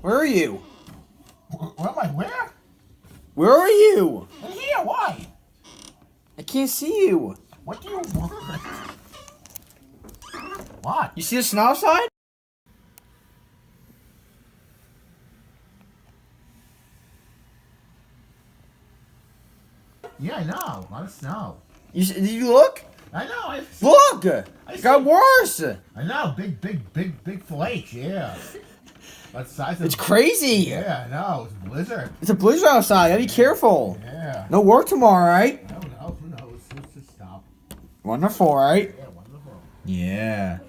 Where are you? Where am I? Where? Where are you? In here. Why? I can't see you. What do you want? What? You see the snow outside? Yeah, I know. A lot of snow. Did you look? I know. Look! It got worse. I know. Big flakes. Yeah. That's the size of. It's crazy. Yeah, I know. It's a blizzard. It's a blizzard outside. Gotta be careful. Yeah. No work tomorrow, right? I don't know. Who knows? Let's just stop. Wonderful, right? Yeah, wonderful. Yeah.